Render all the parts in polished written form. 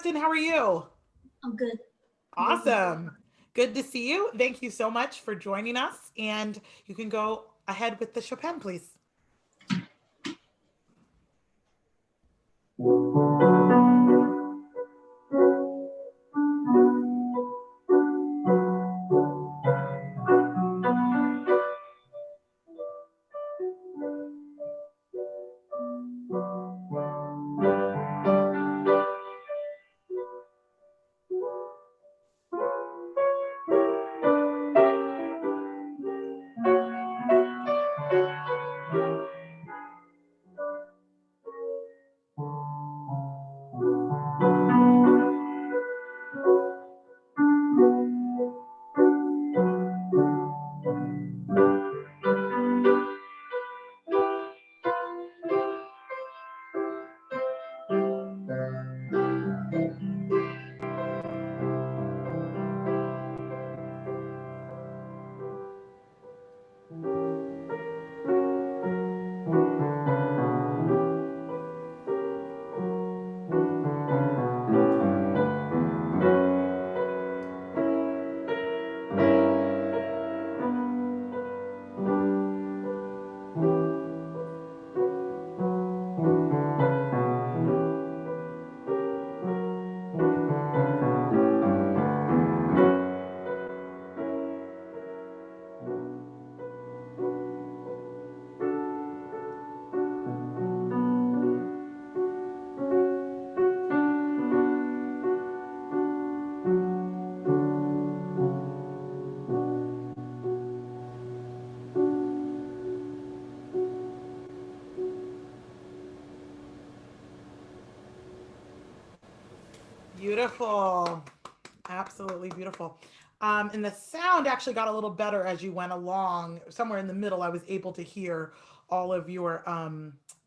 Preston. How are you? I'm good. Awesome. Good to see you. Thank you so much for joining us. And you can go ahead with the Chopin, please. Beautiful. Absolutely beautiful. And the sound actually got a little better as you went along. Somewhere in the middle, I was able to hear all of your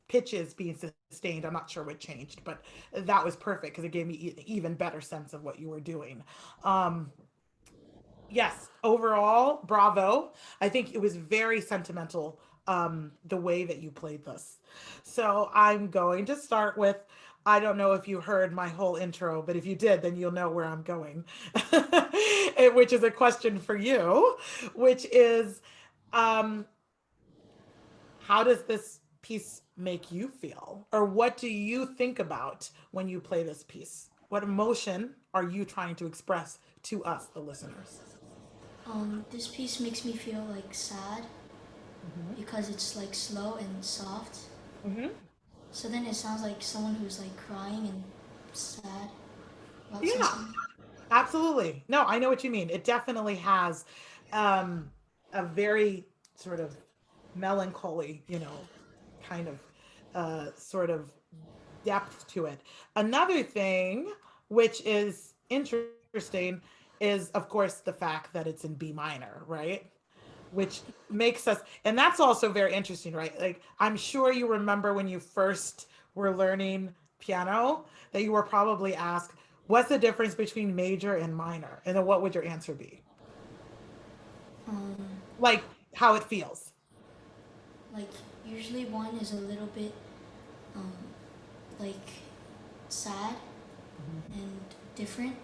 pitches being sustained. I'm not sure what changed, but that was perfect because it gave me even better sense of what you were doing. Um, yes, overall, bravo. I think it was very sentimental, the way that you played this. So I'm going to start with, I don't know if you heard my whole intro, but if you did, then you'll know where I'm going, which is a question for you, which is, um, how does this piece make you feel? Or what do you think about when you play this piece? What emotion are you trying to express to us, the listeners? This piece makes me feel like sad Mm-hmm. because it's like slow and soft. Mm-hmm. So then it sounds like someone who's like crying and sad about Yeah, something. absolutely. No, I know what you mean. It definitely has um, a very sort of melancholy, kind of sort of depth to it. Another thing, which is interesting, is of course the fact that it's in B minor, right? Which makes us, and that's also very interesting, right? Like, I'm sure you remember when you first were learning piano that you were probably asked, what's the difference between major and minor? And then what would your answer be? Um, Like, how it feels. like usually one is a little bit um, like sad and different,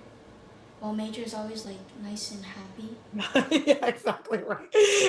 while major is always like nice and happy. Yeah, exactly right.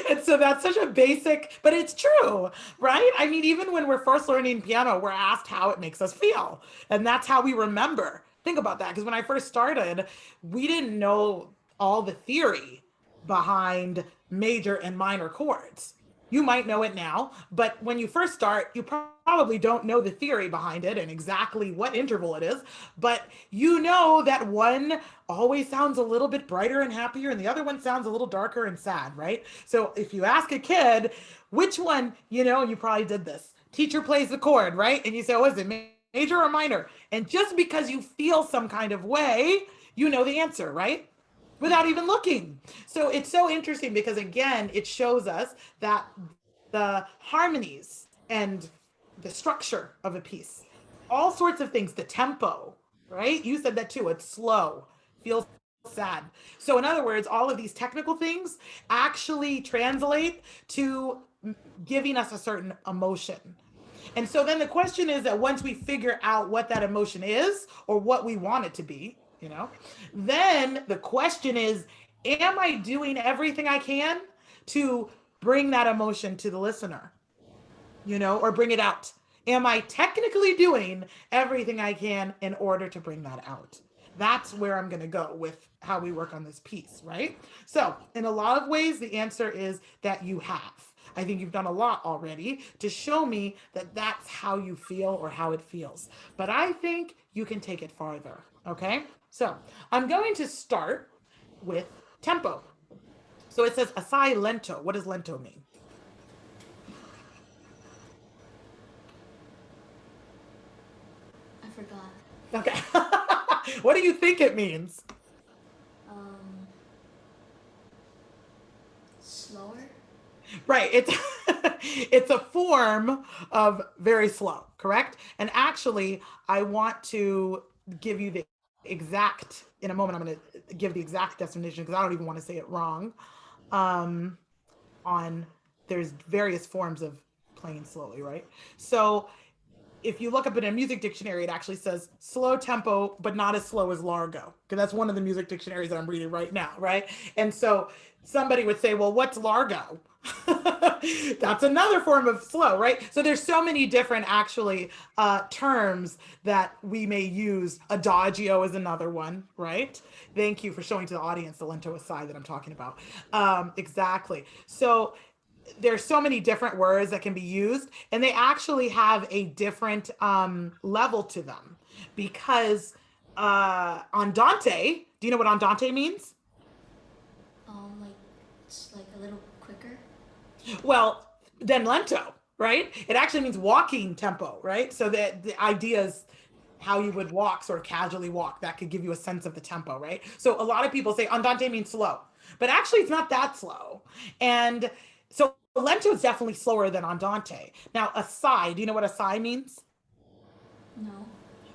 And so that's such a basic, but it's true, right? I mean, even when we're first learning piano, we're asked how it makes us feel. And that's how we remember. Think about that. Because when I first started, we didn't know all the theory behind major and minor chords. You might know it now, but when you first start, you probably don't know the theory behind it and exactly what interval it is, but you know that one always sounds a little bit brighter and happier and the other one sounds a little darker and sad, right? So if you ask a kid which one, and you probably did this, teacher plays the chord, right? And you say, oh, is it major or minor? And just because you feel some kind of way, you know the answer, right? Without Yeah. even looking. So it's so interesting because again, it shows us that the harmonies and the structure of a piece, all sorts of things, the tempo, right? You said that too. It's slow, feels sad. So in other words, all of these technical things actually translate to giving us a certain emotion. And so then the question is that once we figure out what that emotion is or what we want it to be, then the question is, am I doing everything I can to bring that emotion to the listener, or bring it out? Am I technically doing everything I can in order to bring that out? That's where I'm going to go with how we work on this piece, right? So, in a lot of ways, the answer is that you have. I think you've done a lot already to show me that that's how you feel or how it feels. But I think you can take it farther, okay? So, I'm going to start with tempo. So it says assai lento. What does lento mean? I forgot. Okay. What do you think it means? Um, Slower. Right. It's it's a form of very slow, correct? And actually, I want to give you the exact in a moment. I'm going to give the exact definition because I don't even want to say it wrong. Um, on there's various forms of playing slowly, right? So if you look up in a music dictionary, it actually says slow tempo, but not as slow as largo, because that's one of the music dictionaries that I'm reading right now, right? And so somebody would say, well, what's largo? That's another form of slow, right? So there's so many different actually terms that we may use. Adagio is another one, right? Thank you for showing to the audience the lento assai that I'm talking about. Exactly. So there's so many different words that can be used, and they actually have a different level to them because andante, do you know what andante means? Like it's like a little quicker. Well, then lento, right? It actually means walking tempo, right? So the idea is how you would walk, sort of casually walk. That could give you a sense of the tempo, right? So a lot of people say andante means slow, but actually it's not that slow. And so lento is definitely slower than andante. Now, assai, do you know what assai means? No.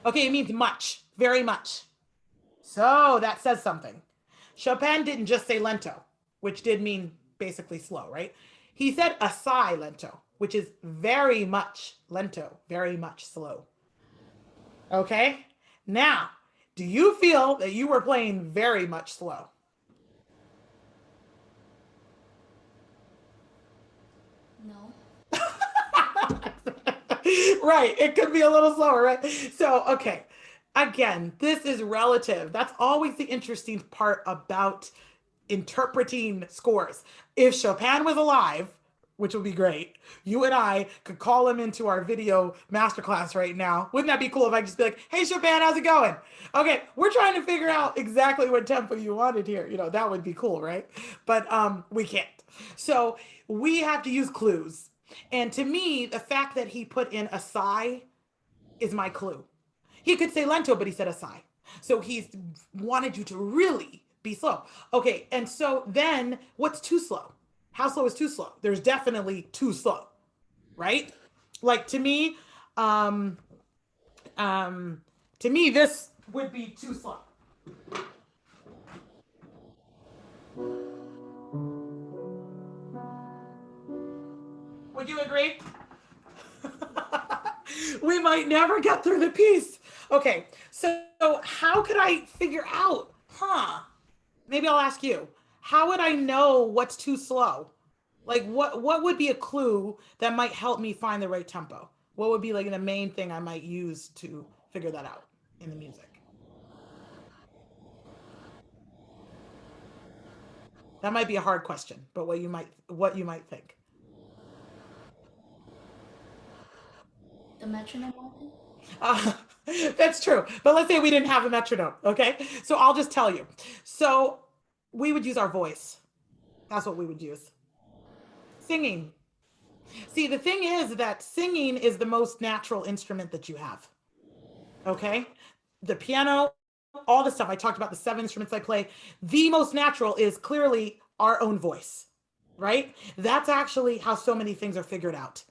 Okay, it means much, very much. So that says something. Chopin didn't just say lento, which did mean basically slow, right? He said assai lento, which is very much lento, very much slow. Okay? Now, do you feel that you were playing very much slow? No. Right. It could be a little slower, right? So, okay. Again, this is relative. That's always the interesting part about interpreting scores. If Chopin was alive, which would be great, you and I could call him into our video masterclass right now. Wouldn't that be cool if I could just be like, hey, Chopin, how's it going? Okay, we're trying to figure out exactly what tempo you wanted here. That would be cool, right? But we can't. So we have to use clues. And to me, the fact that he put in a sigh is my clue. He could say lento, but he said assai. So he's wanted you to really be slow. Okay, and so then what's too slow? How slow is too slow? There's definitely too slow, right? Like um, to me, this would be too slow. Would you agree? We might never get through the piece. Okay, so how could I figure out? Maybe I'll ask you. How would I know what's too slow? Like what would be a clue that might help me find the right tempo? What would be like the main thing I might use to figure that out in the music? That might be a hard question, but what you might think. The metronome on it. Uh, that's true. But let's say we didn't have a metronome, okay? So I'll just tell you. So we would use our voice. That's what we would use. Singing. See, the thing is that singing is the most natural instrument that you have. Okay? The piano, all the stuff I talked about, the seven instruments I play, the most natural is clearly our own voice, right? That's actually how so many things are figured out.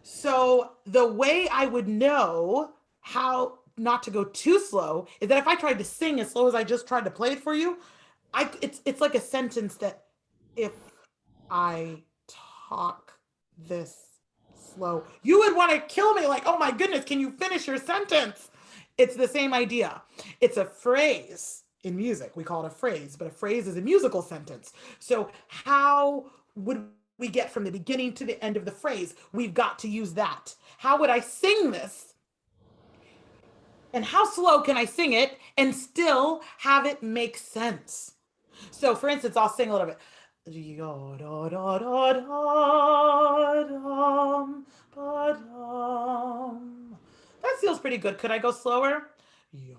So the way I would know how not to go too slow is that if I tried to sing as slow as I just tried to play it for you, it's like a sentence that if I talk this slow. You would want to kill me like, oh my goodness, can you finish your sentence? It's the same idea. It's a phrase in music. We call it a phrase, but a phrase is a musical sentence. So how would we get from the beginning to the end of the phrase? We've got to use that. How would I sing this? And how slow can I sing it and still have it make sense? So for instance, I'll sing a little bit. That feels pretty good. Could I go slower? Yeah,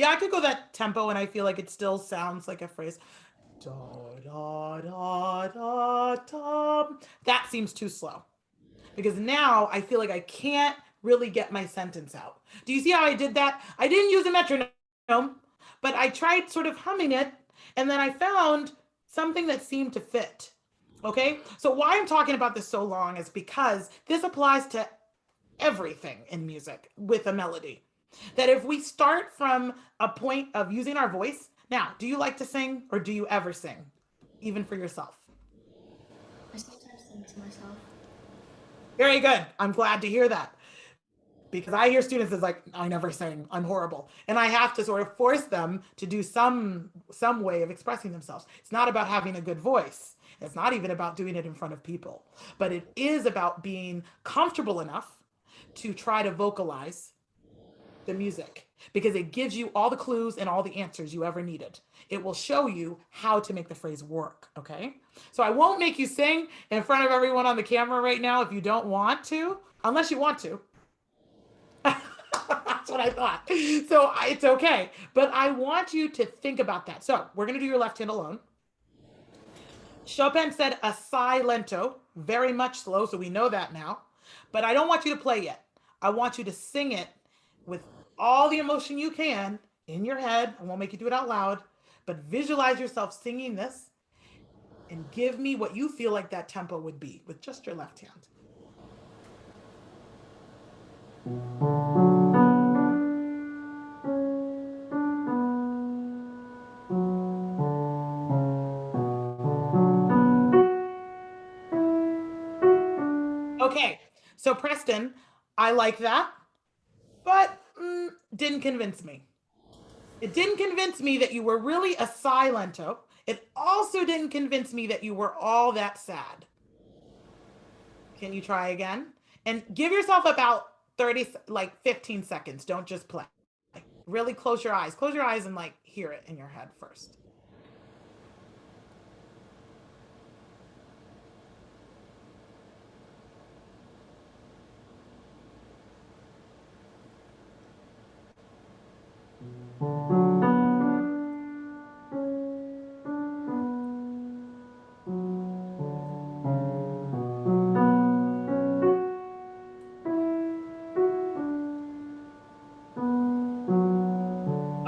I could go that tempo and I feel like it still sounds like a phrase. That seems too slow because now I feel like I can't really get my sentence out. Do you see how I did that? I didn't use a metronome, but I tried sort of humming it, and then I found something that seemed to fit. Okay, so why I'm talking about this so long is because this applies to everything in music with a melody. That if we start from a point of using our voice, now, do you like to sing or do you ever sing, even for yourself? I sometimes think to myself. Very good. I'm glad to hear that because I hear students is like, I never sing, I'm horrible, and I have to sort of force them to do some way of expressing themselves. It's not about having a good voice. It's not even about doing it in front of people, but it is about being comfortable enough to try to vocalize the music because it gives you all the clues and all the answers you ever needed. It will show you how to make the phrase work, okay? So I won't make you sing in front of everyone on the camera right now if you don't want to, unless you want to. That's what I thought. So it's okay. But I want you to think about that. So we're going to do your left hand alone. Chopin said assai lento, very much slow, so we know that now. But I don't want you to play yet. I want you to sing it with all the emotion you can in your head. I won't make you do it out loud, but visualize yourself singing this and give me what you feel like that tempo would be with just your left hand. Okay, so Preston, I like that, but didn't convince me. It didn't convince me that you were really a silento. It also didn't convince me that you were all that sad. Can you try again? And give yourself about 30, like 15 seconds. Don't just play. Really close your eyes. Close your eyes and like hear it in your head first.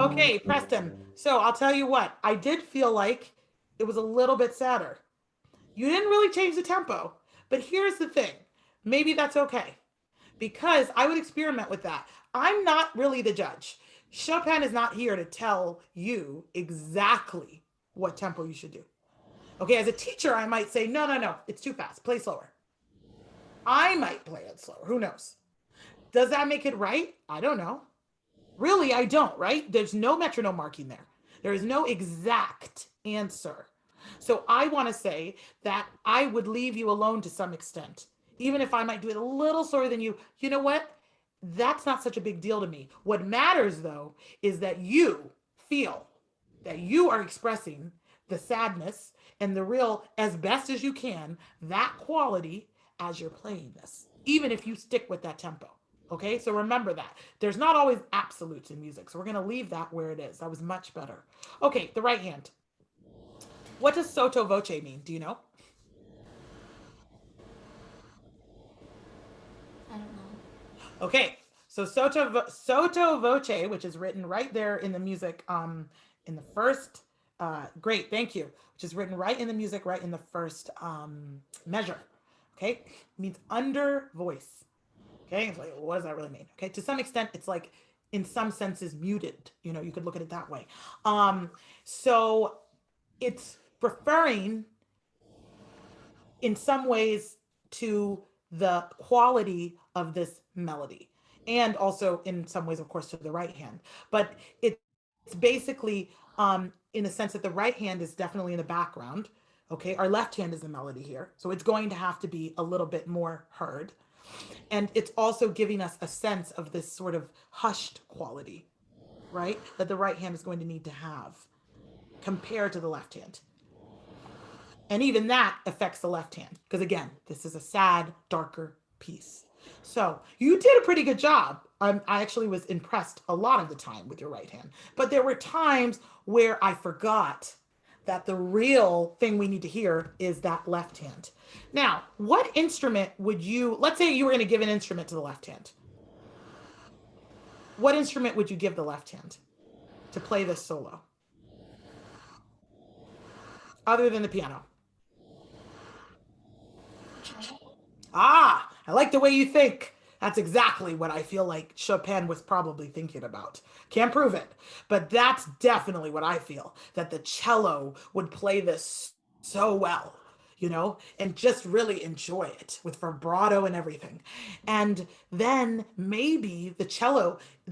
Okay, Preston. So I'll tell you what, I did feel like it was a little bit sadder. You didn't really change the tempo, but here's the thing. Maybe that's okay because I would experiment with that. I'm not really the judge. Chopin is not here to tell you exactly what tempo you should do. Okay, as a teacher, I might say, no, no, no, it's too fast. Play slower. I might play it slower. Who knows? Does that make it right? I don't know. Really, I don't, right? There's no metronome marking there. There is no exact answer. So I want to say that I would leave you alone to some extent. Even if I might do it a little slower than you, you know what? That's not such a big deal to me. What matters though is that you feel that you are expressing the sadness and the real, as best as you can, that quality as you're playing this, even if you stick with that tempo. Okay, so remember that. There's not always absolutes in music, so we're going to leave that where it is. That was much better. Okay, the right hand. What does sotto voce mean? Do you know? I don't know. Okay, so sotto voce, which is written right there in the music, in the first, great, thank you, which is written right in the music, right in the first measure. Okay, it means under voice. Okay, it's like, what does that really mean? Okay, to some extent, it's like in some senses muted. You could look at it that way. So it's referring in some ways to the quality of this melody, and also in some ways, of course, to the right hand. But it's basically in the sense that the right hand is definitely in the background. Okay, our left hand is the melody here, so it's going to have to be a little bit more heard. And it's also giving us a sense of this sort of hushed quality, right? That the right hand is going to need to have compared to the left hand. And even that affects the left hand, because again, this is a sad, darker piece. So you did a pretty good job. I actually was impressed a lot of the time with your right hand, but there were times where I forgot that the real thing we need to hear is that left hand. Now, what instrument would you, let's say you were going to give an instrument to the left hand. What instrument would you give the left hand to play this solo? Other than the piano. Ah, I like the way you think. That's exactly what I feel like Chopin was probably thinking about. Can't prove it, but that's definitely what I feel, that the cello would play this so well, and just really enjoy it with vibrato and everything. And then maybe the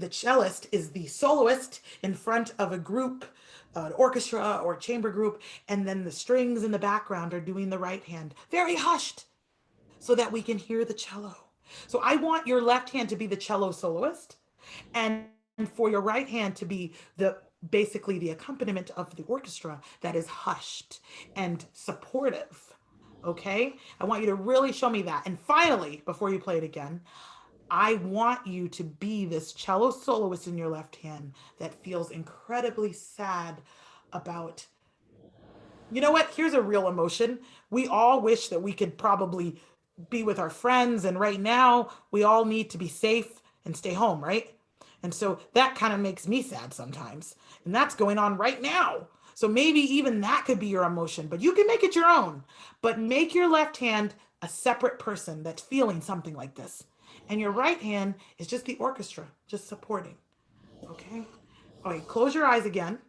cellist is the soloist in front of a group, an orchestra or chamber group, and then the strings in the background are doing the right hand, very hushed, so that we can hear the cello. So I want your left hand to be the cello soloist, and for your right hand to be the basically the accompaniment of the orchestra that is hushed and supportive. Okay? I want you to really show me that. And finally, before you play it again, I want you to be this cello soloist in your left hand that feels incredibly sad about, you know what? Here's a real emotion. We all wish that we could probably be with our friends, and right now we all need to be safe and stay home, right? And so that kind of makes me sad sometimes. And that's going on right now. So maybe even that could be your emotion, but you can make it your own. But make your left hand a separate person that's feeling something like this. And your right hand is just the orchestra, just supporting. Okay? All right, close your eyes again.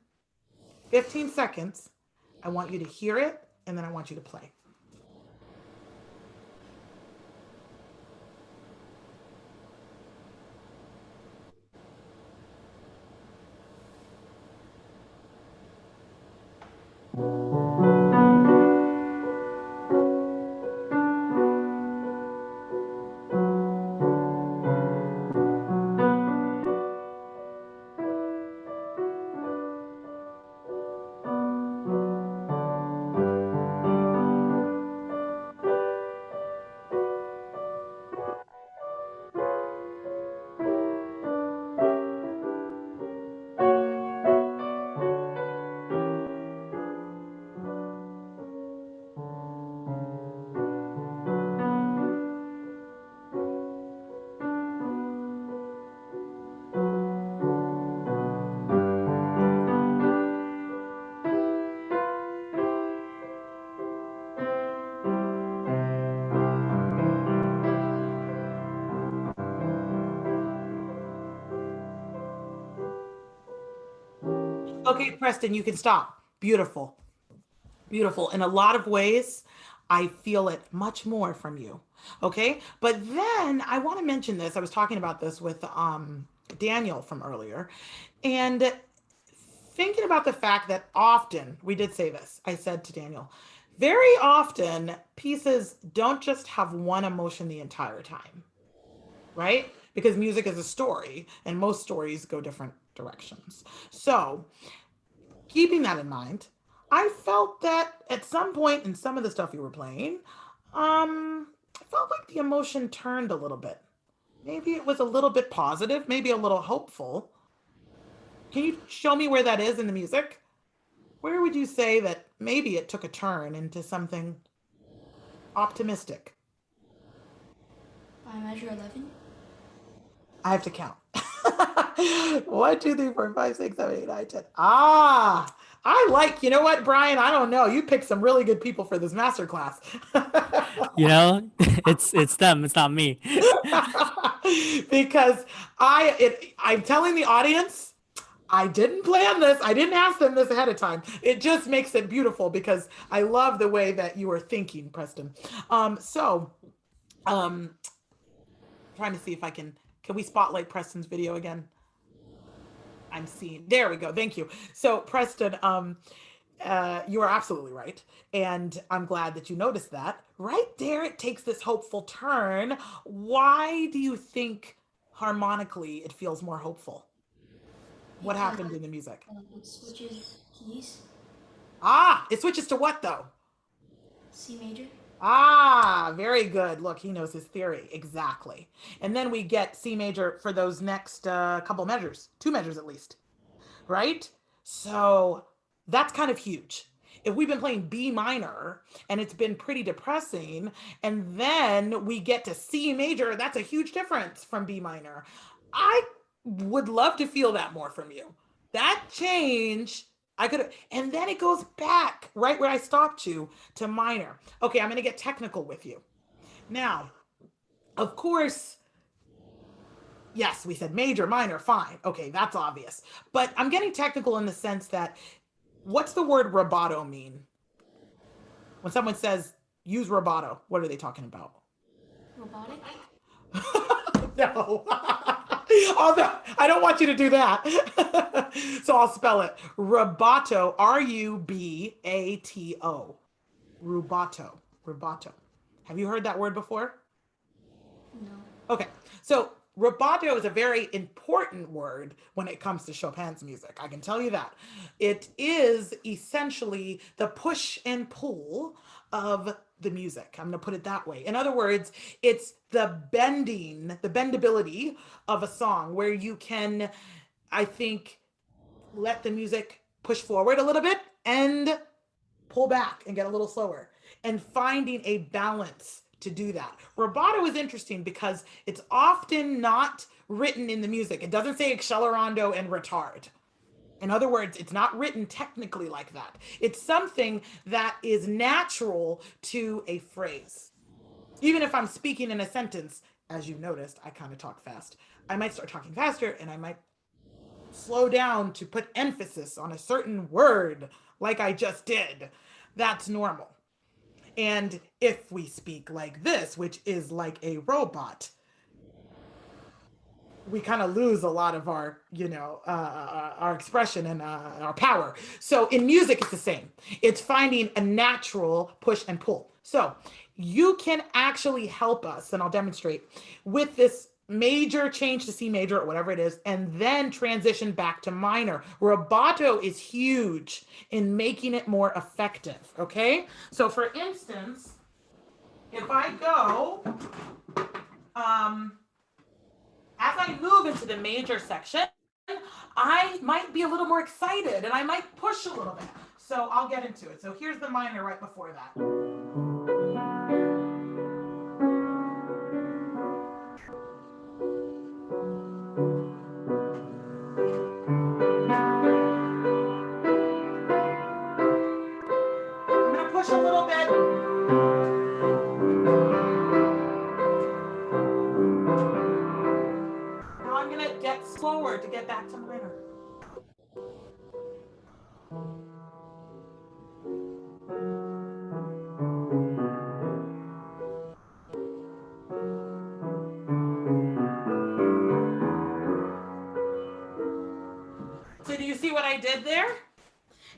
15 seconds. I want you to hear it, and then I want you to play. Okay, Preston, you can stop. Beautiful. Beautiful. In a lot of ways, I feel it much more from you. Okay. But then I want to mention this. I was talking about this with Daniel from earlier. And thinking about the fact that often, we did say this, I said to Daniel, very often pieces don't just have one emotion the entire time, right? Because music is a story and most stories go different directions. So, keeping that in mind, I felt that at some point in some of the stuff you were playing, I felt like the emotion turned a little bit. Maybe it was a little bit positive, maybe a little hopeful. Can you show me where that is in the music? Where would you say that maybe it took a turn into something optimistic? By measure 11. I have to count. 1, 2, 3, 4, 5, 6, 7, 8, 9, 10. Ah, I like, you know what, Brian? I don't know. You picked some really good people for this masterclass. It's them, it's not me. because I'm telling the audience, I didn't plan this. I didn't ask them this ahead of time. It just makes it beautiful because I love the way that you are thinking, Preston. So, trying to see if can we spotlight Preston's video again? I'm seeing, there we go. Thank you. So Preston, you are absolutely right. And I'm glad that you noticed that. Right there, it takes this hopeful turn. Why do you think harmonically it feels more hopeful? What Because happened in the music? it switches keys. Ah, it switches to what though? C major. Ah, very good. Look, he knows his theory. Exactly. And then we get C major for those next couple measures, 2 measures at least, right? So that's kind of huge. If we've been playing B minor and it's been pretty depressing, and then we get to C major, that's a huge difference from B minor. I would love to feel that more from you. That change, I could, and then it goes back right where I stopped you to minor. Okay, I'm going to get technical with you. Now, of course, yes, we said major, minor, fine. Okay, that's obvious. But I'm getting technical in the sense that what's the word rubato mean? When someone says use rubato, what are they talking about? Robotic. No. Although I don't want you to do that. So I'll spell it. Rubato, Rubato. Rubato. Rubato. Have you heard that word before? No. Okay. So rubato is a very important word when it comes to Chopin's music. I can tell you that. It is essentially the push and pull of the music. I'm going to put it that way. In other words, it's the bending, the bendability of a song where you can, I think, let the music push forward a little bit and pull back and get a little slower, and finding a balance to do that. Rubato is interesting because it's often not written in the music. It doesn't say accelerando and retard. In other words, it's not written technically like that. It's something that is natural to a phrase. Even if I'm speaking in a sentence, as you've noticed, I kind of talk fast. I might start talking faster and I might slow down to put emphasis on a certain word like I just did. That's normal. And if we speak like this, which is like a robot, we kind of lose a lot of our, our expression and our power. So in music, it's the same. It's finding a natural push and pull. So you can actually help us, and I'll demonstrate with this major change to C major or whatever it is, and then transition back to minor. Rubato is huge in making it more effective. Okay. So for instance, if I go, as I move into the major section, I might be a little more excited and I might push a little bit. So I'll get into it. So here's the minor right before that. I'm going to push a little bit. Now I'm going to get slower to get back to minor. So do you see what I did there?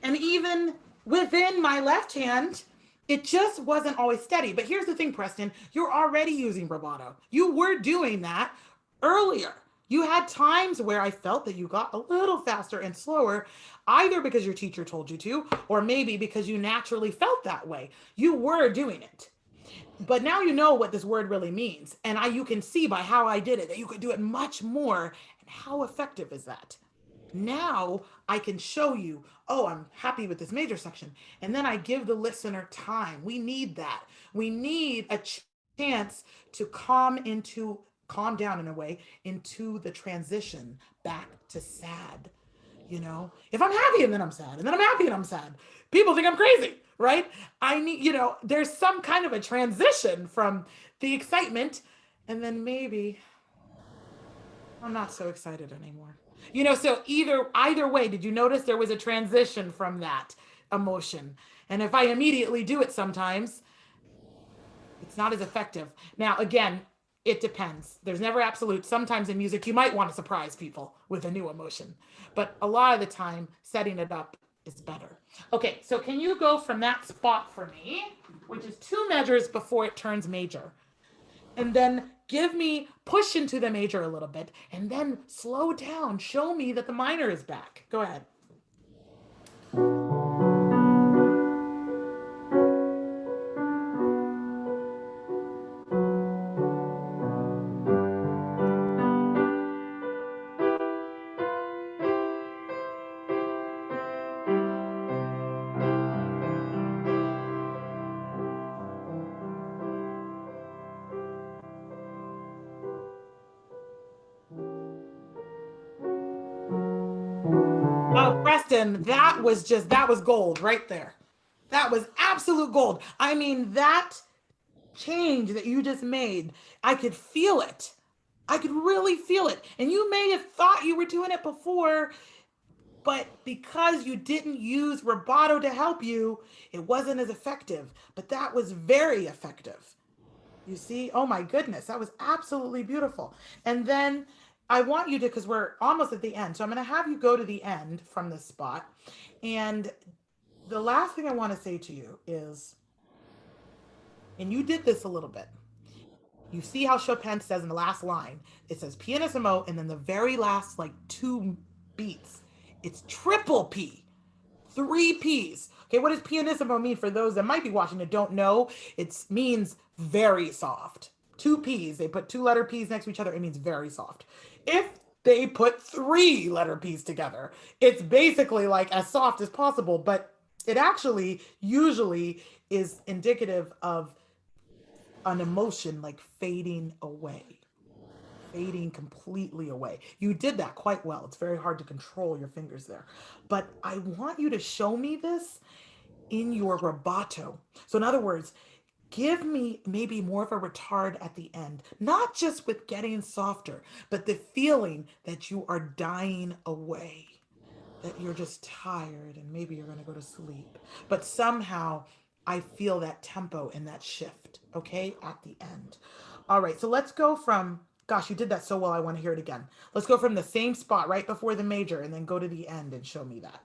And even within my left hand, it just wasn't always steady. But here's the thing, Preston, you're already using rubato. You were doing that earlier. You had times where I felt that you got a little faster and slower, either because your teacher told you to, or maybe because you naturally felt that way. You were doing it. But now you know what this word really means. And you can see by how I did it that you could do it much more. And how effective is that? Now I can show you, oh, I'm happy with this major section. And then I give the listener time. We need that. We need a chance to calm down in a way into the transition back to sad. If I'm happy and then I'm sad, and then I'm happy and I'm sad, people think I'm crazy, right? I need, there's some kind of a transition from the excitement and then maybe I'm not so excited anymore. You know, so either way, did you notice there was a transition from that emotion? And if I immediately do it sometimes, it's not as effective. Now, again, it depends. There's never absolute. Sometimes in music, you might want to surprise people with a new emotion, but a lot of the time, setting it up is better. Okay, so can you go from that spot for me, which is 2 measures before it turns major, and then give me push into the major a little bit, and then slow down. Show me that the minor is back. Go ahead. Oh, Preston, that was gold right there. That was absolute gold. I mean, that change that you just made, I could feel it. I could really feel it. And you may have thought you were doing it before, but because you didn't use rubato to help you, it wasn't as effective. But that was very effective. You see? Oh my goodness, that was absolutely beautiful. And then I want you to, because we're almost at the end, so I'm going to have you go to the end from this spot. And the last thing I want to say to you is, and you did this a little bit. You see how Chopin says in the last line, it says pianissimo, and then the very last like 2 beats, it's triple P, 3 P's. Okay, what does pianissimo mean for those that might be watching and don't know? It means very soft. 2 P's, they put 2 letter P's next to each other, it means very soft. If they put 3 letter P's together, it's basically like as soft as possible, but it actually usually is indicative of an emotion like fading away, fading completely away. You did that quite well. It's very hard to control your fingers there. But I want you to show me this in your rubato. So, in other words, give me maybe more of a retard at the end, not just with getting softer, but the feeling that you are dying away, that you're just tired and maybe you're going to go to sleep. But somehow I feel that tempo and that shift, okay, at the end. All right, so let's go from, gosh, you did that so well. I want to hear it again. Let's go from the same spot right before the major and then go to the end and show me that.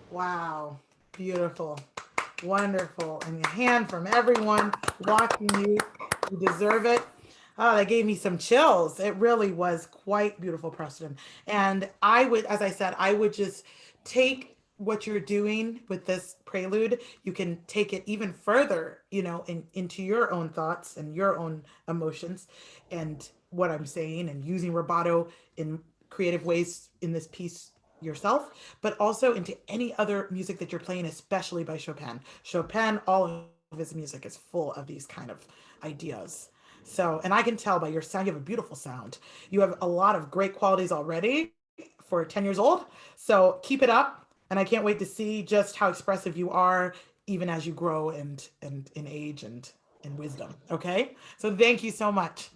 Wow, beautiful, wonderful, and a hand from everyone watching you. You deserve it. Oh, that gave me some chills. It really was quite beautiful, Preston. And I would, as I said, I would just take what you're doing with this prelude. You can take it even further, into your own thoughts and your own emotions and what I'm saying and using rubato in creative ways in this piece yourself, but also into any other music that you're playing, especially by Chopin. Chopin, all of his music is full of these kind of ideas. So, and I can tell by your sound, you have a beautiful sound. You have a lot of great qualities already for 10 years old. So keep it up. And I can't wait to see just how expressive you are, even as you grow and in age and in wisdom. Okay. So thank you so much.